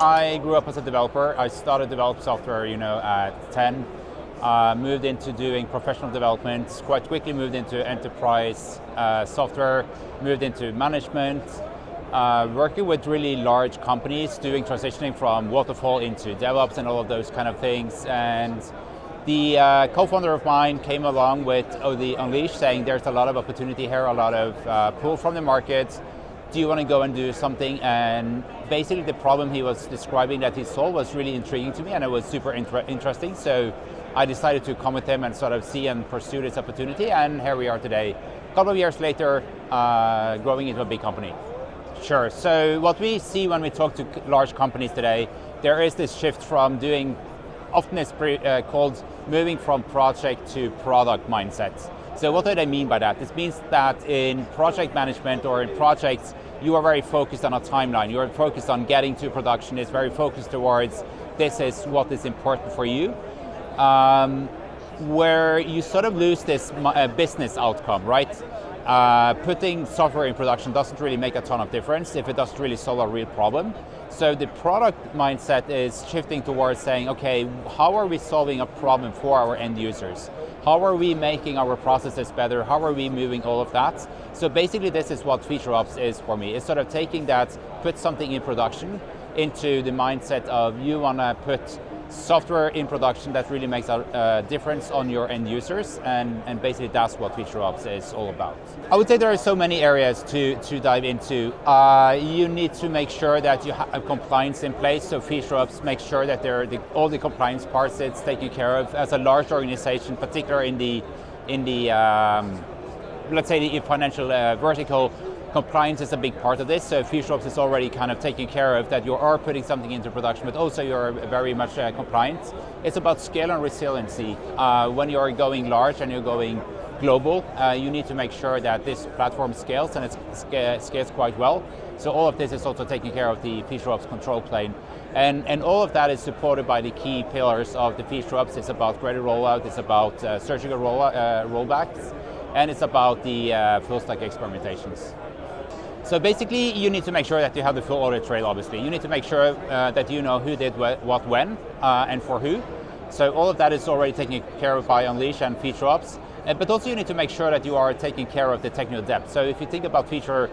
I grew up as a developer. I started develop software, at 10. Moved into doing professional development, quite quickly moved into enterprise software, moved into management, working with really large companies, doing transitioning from waterfall into DevOps and all of those kind of things. And the co-founder of mine came along with the Unleash, saying there's a lot of opportunity here, a lot of pull from the market. Do you want to go and do something? And basically the problem he was describing that he solved was really intriguing to me, and it was super interesting. So I decided to come with him and sort of see and pursue this opportunity, and here we are today. A couple of years later, growing into a big company. Sure, so what we see when we talk to large companies today, there is this shift from doing, often it's called moving from project to product mindset. So what do they mean by that? This means that in project management or in projects, you are very focused on a timeline. You are focused on getting to production. It's very focused towards this is what is important for you. Where you sort of lose this business outcome, right? Putting software in production doesn't really make a ton of difference if it doesn't really solve a real problem. So the product mindset is shifting towards saying, okay, how are we solving a problem for our end users? How are we making our processes better? How are we moving all of that? So basically this is what FeatureOps is for me. It's sort of taking that, put something in production into the mindset of you want to put software in production that really makes a difference on your end users, and basically that's what FeatureOps is all about. I would say there are so many areas to dive into. You need to make sure that you have compliance in place, so FeatureOps makes sure that all the compliance parts it's taken care of. As a large organization, particularly in the let's say the financial vertical, compliance is a big part of this, so FeatureOps is already kind of taking care of that you are putting something into production, but also you're very much compliant. It's about scale and resiliency. When you're going large and you're going global, you need to make sure that this platform scales, and it scales quite well. So all of this is also taking care of the FeatureOps control plane. And all of that is supported by the key pillars of the FeatureOps. It's about graded rollout, it's about surgical rollbacks, and it's about the full stack experimentations. So basically, you need to make sure that you have the full audit trail, obviously. You need to make sure that you know who did what when, and for who. So all of that is already taken care of by Unleash and FeatureOps. But also you need to make sure that you are taking care of the technical depth. So if you think about feature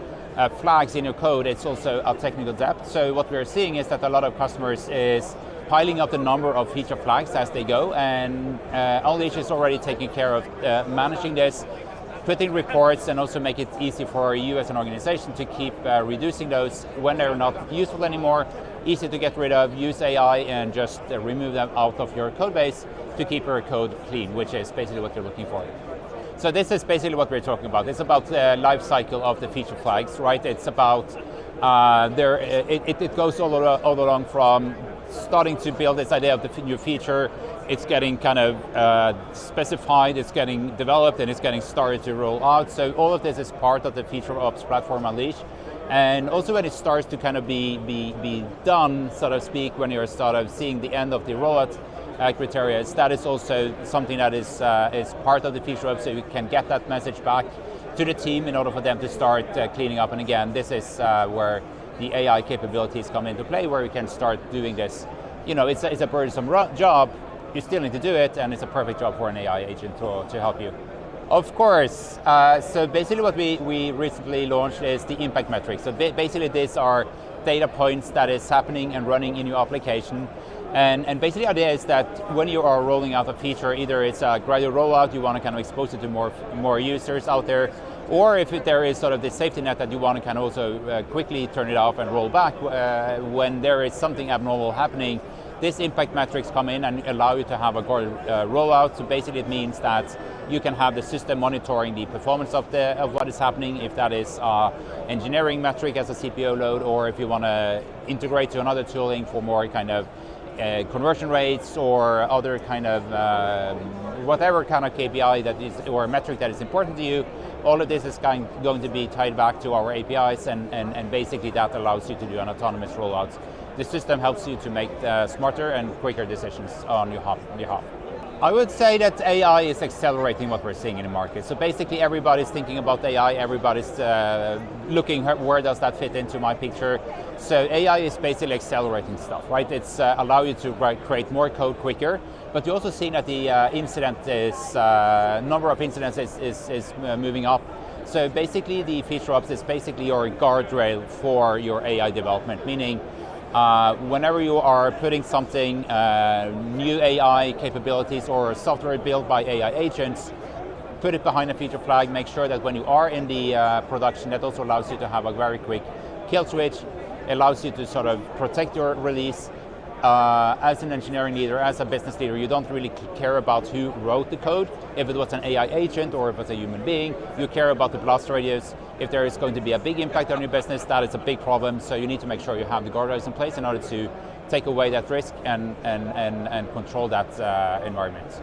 flags in your code, it's also a technical depth. So what we're seeing is that a lot of customers is piling up the number of feature flags as they go, and Unleash is already taking care of managing this, putting reports, and also make it easy for you as an organization to keep reducing those when they're not useful anymore, easy to get rid of, use AI and just remove them out of your code base to keep your code clean, which is basically what you're looking for. So this is basically what we're talking about. It's about the life cycle of the feature flags, right? It's about, it goes all along from starting to build this idea of the new feature. It's getting kind of specified, it's getting developed, and it's getting started to roll out. So all of this is part of the FeatureOps platform Unleash. And also when it starts to kind of be done, so to speak, when you're sort of seeing the end of the rollout criteria, that is also something that is part of the FeatureOps, so you can get that message back to the team in order for them to start cleaning up. And again, this is where the AI capabilities come into play, where we can start doing this. You know, it's a burdensome job. You still need to do it, and it's a perfect job for an AI agent to help you. Of course. So basically what we recently launched is the impact metrics. So basically these are data points that is happening and running in your application. And basically the idea is that when you are rolling out a feature, either it's a gradual rollout, you want to kind of expose it to more users out there, or if there is sort of the safety net that you want to kind of also quickly turn it off and roll back when there is something abnormal happening. This impact metrics come in and allow you to have a rollout. So basically it means that you can have the system monitoring the performance of what is happening, if that is engineering metric as a CPO load, or if you want to integrate to another tooling for more kind of conversion rates or other kind of whatever kind of KPI that is, or metric that is important to you. All of this is going to be tied back to our APIs, and basically that allows you to do an autonomous rollout. The system helps you to make smarter and quicker decisions on your behalf. I would say that AI is accelerating what we're seeing in the market. So basically everybody's thinking about AI, everybody's looking at where does that fit into my picture. So AI is basically accelerating stuff, right? It's allow you to create more code quicker, but you also see that the number of incidents is moving up. So basically the FeatureOps is basically your guardrail for your AI development, meaning whenever you are putting something, new AI capabilities or software built by AI agents, put it behind a feature flag, make sure that when you are in the production, that also allows you to have a very quick kill switch, allows you to sort of protect your release. As an engineering leader, as a business leader, you don't really care about who wrote the code. If it was an AI agent or if it was a human being, you care about the blast radius. If there is going to be a big impact on your business, that is a big problem. So you need to make sure you have the guardrails in place in order to take away that risk and control that environment.